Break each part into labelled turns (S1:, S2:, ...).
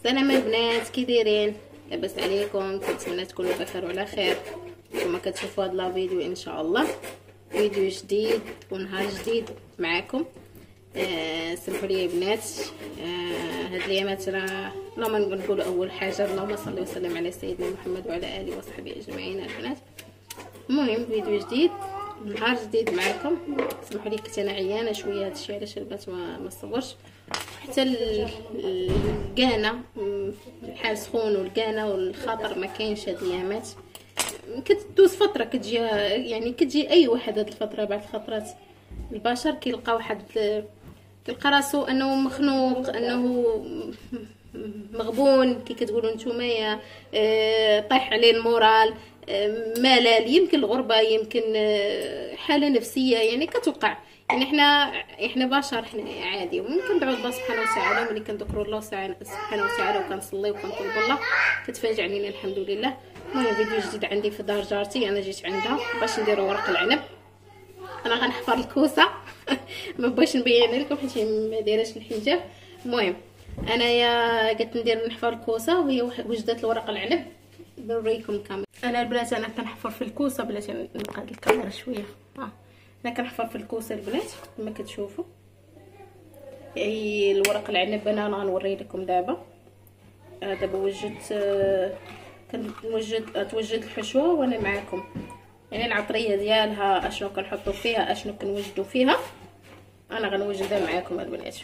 S1: سلام البنات، كي دايرين؟ لاباس عليكم؟ كنتمنى تكونوا بخير وعلى خير. كما كتشوفوا هذا لا فيديو ان شاء الله فيديو جديد ونهار جديد معكم. سمحوا لي يا بنات، هاد الايامات راه اللهم نقولوا اول حاجه اللهم صل وسلم على سيدنا محمد وعلى اله وصحبه اجمعين البنات. المهم فيديو جديد نهار جديد معكم. سمحوا لي كنت انا عيانه شويه، هادشي علاش البنات ما صورش. حتى الكانه الحال سخون والكانه والخاطر ما كاينش هاد الايامات. كتدوز فتره كتجي اي واحد هاد الفتره. بعد الخطرات البشر كيلقى واحد كيلقى راسو انه مخنوق، انه مغبون كي كتقولوا نتوما، طايح عليه المورال، ملل، يمكن الغربه، يمكن حاله نفسيه، يعني كتوقع. يعني احنا بشر، احنا عادي. وملي كندعوا الله سبحانه وتعالى، ملي كنذكروا الله سبحانه وتعالى وكنصلي وكنطلب الله، كتفاجئ علينا الحمد لله. المهم فيديو جديد عندي في دار جارتي، انا جيت عندها باش نديروا ورق العنب. انا غنحفر الكوسه ما بغيتش نبين لكم حيت ما دايراش الحجاب. المهم انايا قلت ندير نحفر الكوسه وهي وجدت الورق العنب. نوريكم الكاميرا. انا البنات انا كنحفر في الكوسه، بلاتي نقاد الكاميرا شويه. انا كنحفر في الكوسه البنات كما كتشوفوا. هي الورق العنب انا غنوري لكم دابا. دابا توجد الحشوه وانا معاكم، يعني العطريه ديالها اشنو كنحطوا فيها، اشنو كنوجدوا فيها، انا غنوجدها معاكم البنات.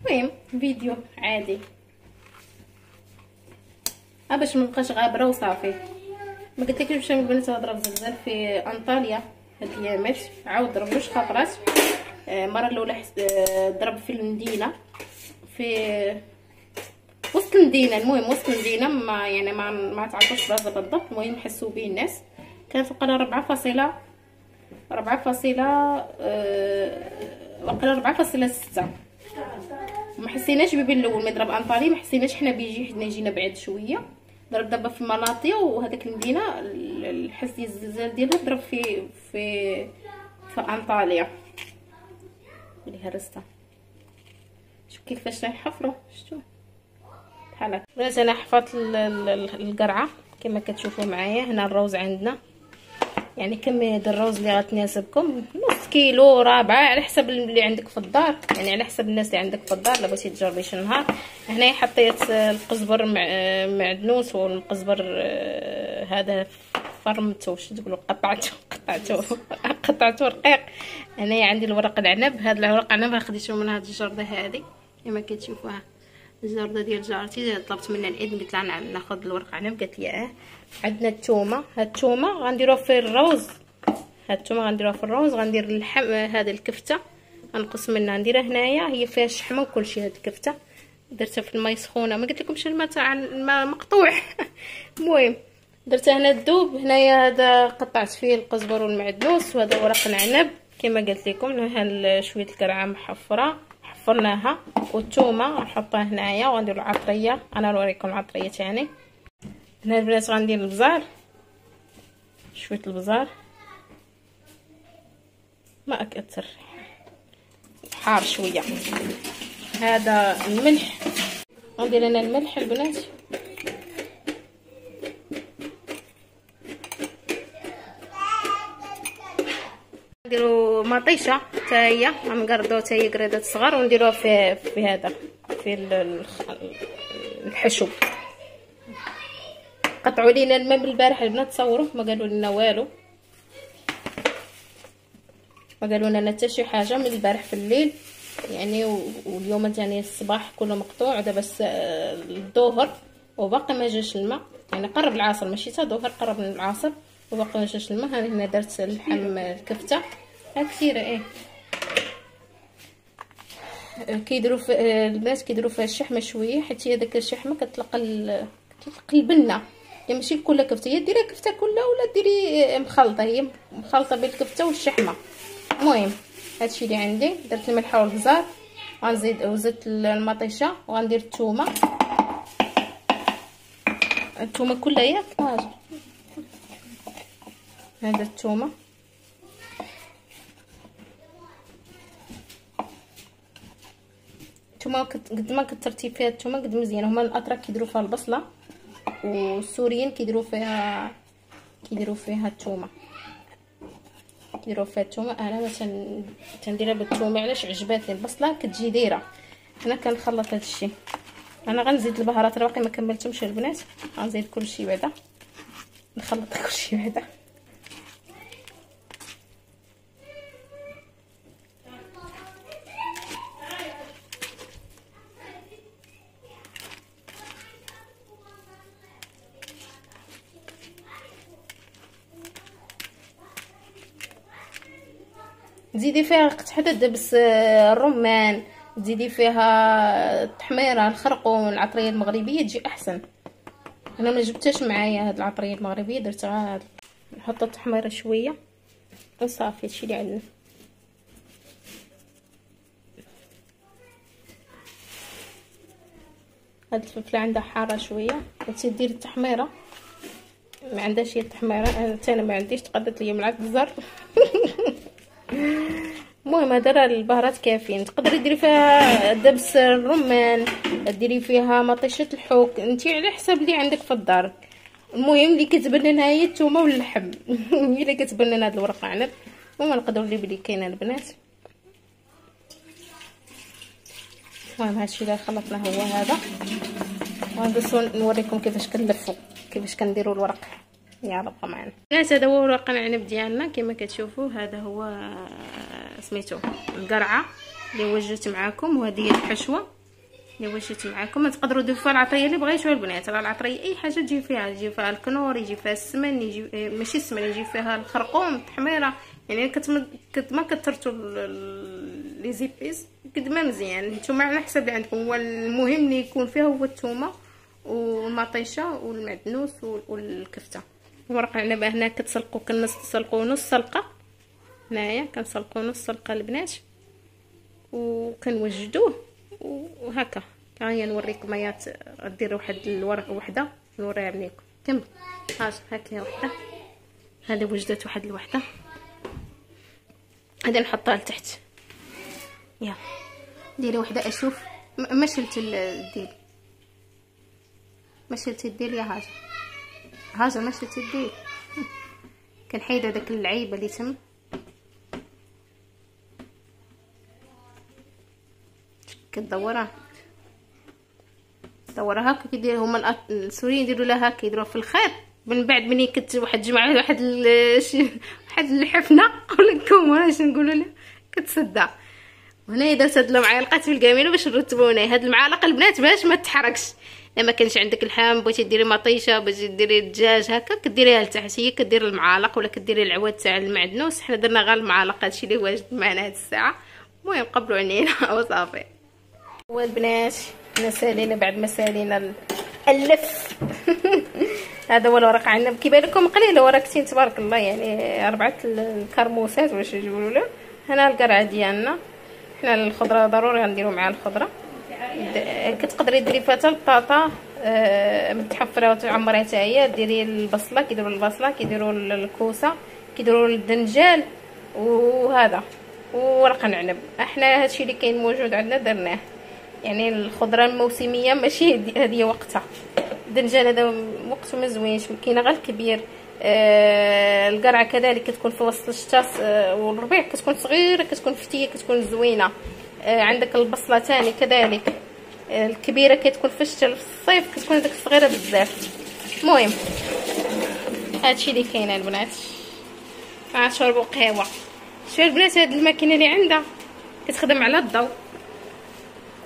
S1: المهم فيديو عادي باش منبقاش غابره وصافي. ما قلتلكش باش البنات ضرب زلزال في انطاليا هاد الايامات، عاود ضرب جوج خطرات. المره الاولى ضرب في المدينه، في وسط المدينه. المهم وسط المدينه، ما تعرفوش بلاصه بالضبط. المهم حسوا به الناس. كانت وقيلا 4.6. ما حسيناش بين الاول ملي ضرب انطاليا، ما حسيناش حنا يجينا بعيد شويه. ضرب دابا في مالطيا وهذاك المدينه، الحس ديال الزلزال ديالها ضرب في انطاليا اللي هرستها. شوف كيفاش نحفروا، شفتوا بحال هكا. بنات انا حفرت القرعه كما كتشوفوا معايا. هنا الروز عندنا، يعني كميه الروز اللي غتناسبكم، نص كيلو، رابعه، على حسب اللي عندك في الدار، يعني على حسب الناس اللي عندك في الدار. لا بغيتي تجربي شي نهار. هنايا حطيت القزبر معدنوس، والقزبر هذا فرمته، واش تقولوا، قطعته رقيق. هنايا عندي الورق العنب. هذا الورق العنب خديته من هذه الجرده هذه كما كتشوفوها، الجرده ديال جارتي. طلبت منها العيد، قلت لها ناخذ الورق عنب، قالت لي عندنا الثومه. هاد الثومه غنديروها في الروز، غندير اللحم. هذا الكفته غنقص منها نديرها هنايا، هي فيها الشحمه وكل شيء. هاد الكفته درتها في الماء سخونه، ما قلت لكمش الماء تاع الماء مقطوع. المهم درتها هنا الذوب. هنايا هذا قطعت فيه القزبر والمعدنوس، وهذا ورق العنب كما قلت لكم. هنا شويه القرعه محفره حفرناها، والثومه نحطها هنايا، وغندير العطريه. انا نوريكم العطريه ثاني. هنا البنات غندير البزار، شويه البزار ما اكثر، حار شويه. هذا الملح، غندير انا الملح البنات. نديرو مطيشه حتى هي غنقردوها حتى هي قريدات صغار، ونديروها في هذا في الحشو. قطعوا لينا الماء بالبارح البنات، تصوروا ما قالوا لنا والو، ما قالوا لنا حتى شي حاجه من البارح في الليل يعني. واليوم ثاني الصباح كله مقطوع. دابا الظهر وباقي ما جاش الماء، يعني قرب العصر، ماشي حتى ظهر، قرب من العصر وباقي ما جاش الماء. هنا درت اللحم الكفته ها كثيره. كيديروا البنات كيديروا فيها الشحمه شويه، حيت هي داك الشحمه كتلقى البنه. يعني ماشي كل كفته هي ديري كفته كلها، ولا ديري مخلطه، هي مخلطه بين الكفته والشحمه. المهم هادشي اللي عندي. درت الملح والبزار، غنزيد وزدت المطيشه، وغندير الثومه كلها ياك. هذا الثومه الثومه قد ما كثرتي فيها الثومه قد مزيان. هما الاتراك كيديروا فيها البصله والسوريين كيديروا فيها الثومه، كيديروا فيها الثومه. انا مثلا تنديرها بالثومه علاش عجباتني البصله كتجي دايره. انا كنخلط هذا الشيء. انا غنزيد البهارات راه باقي ما كملتهمش البنات، غنزيد كلشي بعدا نخلط كلشي بعدا. تزيدي فيها قطعه دبس الرمان، تزيدي فيها التحميره الخرقوم العطريه المغربيه تجي احسن. انا ما جبتهاش معايا هاد العطريه المغربيه، درتها هاد. نحط التحميره شويه وصافي هادشي اللي عندنا. هاد الفلفله عندها حاره شويه، بغيتي ديري التحميره ما عندهاش هي التحميره. انا ما عنديش، تقدرت لي ملعقه الزر. المهم هذا راه البهارات كافيين. تقدري ديري فيها دبس الرمان، ديري فيها مطيشه الحوك، انتي على حسب اللي عندك في الدار. المهم اللي كتبان لنا هي الثومه واللحم. هي اللي كتبان لنا هاد الورق عنب. وما نقدروا اللي بلي كاينه البنات. المهم هادشي اللي خلطنا هو هذا. وغندوزو نوريكم كيفاش كنلفو، كيفاش كنديروا الورق. يلا بقى معنا الناس. هذا هو ورق العنب ديالنا كما كتشوفوا. هذا هو سميتو القرعه اللي وجدت معاكم، وهذه هي الحشوه اللي وجدت معاكم. تقدروا تضيفوا فيها العطريه اللي بغيتوها البنات. راه العطريه اي حاجه تجي فيها، يجي فيها الكنور، يجي فيها السمن، يجي ماشي السمن، يجي فيها الخرقوم التحميره. يعني قد ما كثرتوا لي زيبيس قد ما مزيان. نتوما على حسب اللي عندكم. هو المهم اللي يكون فيها هو الثومه والمطيشه والمعدنوس والكفته. ورق العنب هنا كتسلقوا، كنسلقوا نص سلقه. هنايا كنسلقوا نص سلقه البنات وكنوجدوه وهكا. ها نوريكم. هيا ديروا واحد الورقه وحده نوريها لكم. كمل. هاكا وحده. هذه وجدت واحد الوحده. هذه نحطها لتحت. يلا ديري وحده. اشوف ما شلت الديل، ما شلت الديل يا هاجر ما شلت الديل. كنحيد هذاك اللعيبه اللي تم. كدورها هكا كيديروا هما السوريين، يديروا لها هكا، يديروها في الخيط. من بعد مني واحد جمعه واحد الحفنه ولا الكومه اش نقولوا لها كتصدع. وهنايا درت هاد المعالقات في الكامينه باش نرتبوني. هاد المعالقه البنات باش ما تحرقش. لما كانش عندك اللحم بغيتي ديري مطيشه، بغيتي ديري الدجاج هكا كديريها لتحت. هي كدير المعالق ولا كديري العواد تاع المعدنوس. حنا درنا غير المعالق، هادشي اللي واجد معنا هاد الساعه. المهم قبلوا علينا وصافي. هو البنات حنا سالينا بعد ما سالينا اللف. هذا هو الورق عنب. كيبان لكم قليل، ورقتين تبارك الله، يعني 4 الكرموسات واش يقولوا له. هنا القرعه ديالنا. حنا الخضره ضروري غنديروا مع الخضره. كتقدري ديري فيها حتى البطاطا متحفره وتعمريها حتى هي. ديري البصله، كيديروا البصله، كيديروا الكوسه، كيديروا الدنجال وهذا وورق العنب. احنا هادشي اللي كاين موجود عندنا درناه. يعني الخضره الموسميه ماشي هذه وقتها. الدنجال هذا وقته ما زوينش، كاينه غير الكبير. القرعه كذلك كتكون في وسط الشتاء والربيع، كتكون صغيره، كتكون فتيه، كتكون زوينه. عندك البصله ثاني كذلك الكبيره كتكون في الشتاء. في الصيف كتكون ديك الصغيره بزاف. المهم هادشي اللي كاين البنات. شربوا قهوه. شوفوا البنات هاد الماكينه اللي عندها كتخدم على الضوء،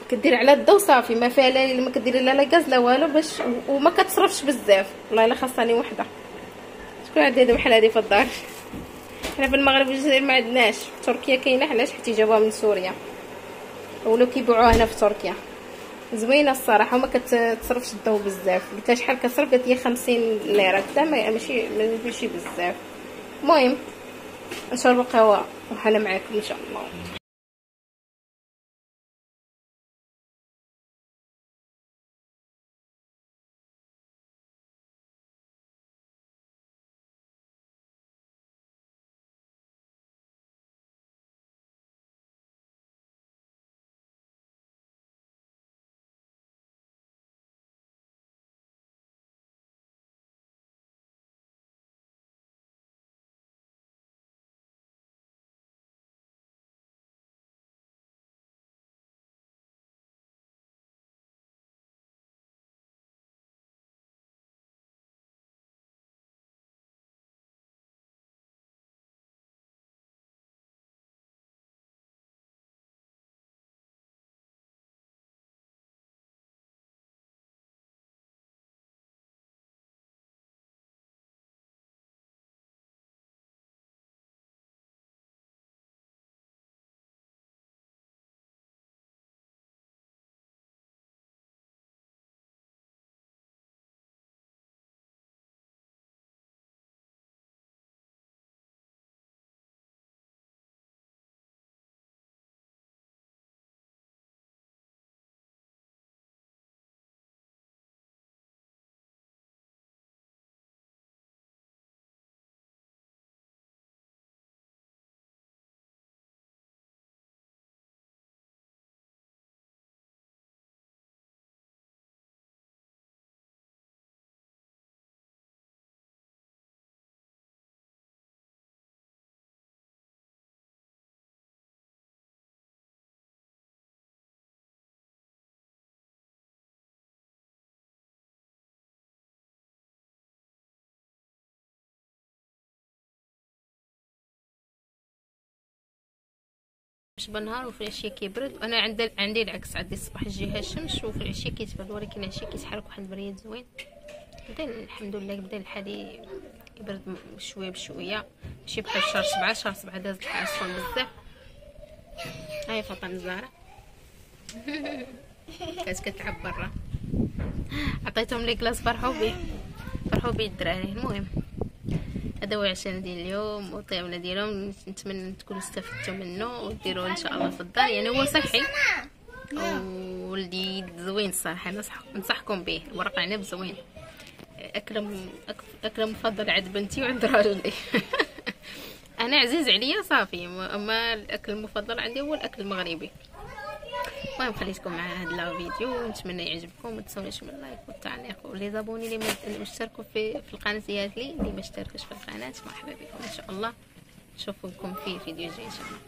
S1: كدير على الضوء صافي، ما فيها لا ما كديري لا غاز لا والو باش، وما كتصرفش بزاف. والله الا خاصني وحده. شكون عندها هذا بحال هذه في الدار؟ حنا في المغرب والجزائر ما عندناش. في تركيا كاينه، حنا حتى جابوها من سوريا ولاو كيبيعوها هنا في تركيا. زوينه الصراحه وما كتصرفش الضوء بزاف. قلت لها شحال كتصرف؟ قالت لي 50 ليره. قلت لها ماشي بزاف. المهم نشربوا قهوه وحنا معاكم ان شاء الله. يحبش بالنهار وفي العشيه كيبرد. وانا عندي العكس، عندي الصباح تجيها الشمس وفي العشيه كيتبرد، ولكن العشيه كيتحرك واحد البريد زوين. بدا الحمد لله بدا الحال يبرد شويه بشويه، ماشي بحال شهر 7 داز الحال سخون بزاف. هاي فاطمه الزهراء كانت كتلعب برا، عطيتهم لي كلاس فرحوا بيه الدراري. المهم هذا هو العشاء ديال اليوم والطيابله ديالهم، نتمنى تكونوا استفدتوا منه وديروه ان شاء الله في الدار. يعني هو صحي ولذيذ زوين الصراحه، ننصحكم به. ورق عنب زوين، اكله مفضل عند بنتي وعند راجلي انا عزيز عليا صافي، اما الاكل المفضل عندي هو الاكل المغربي. المهم خليتكم مع هذا الفيديو، ونتمنى يعجبكم. ما تنسونيش من اللايك والتعليق ولي زابوني اللي مشتركوا في القناه ديالي، اللي ما اشتركوش في القناه مرحبا بكم ان شاء الله. نشوفكم في فيديو جاي ان شاء الله.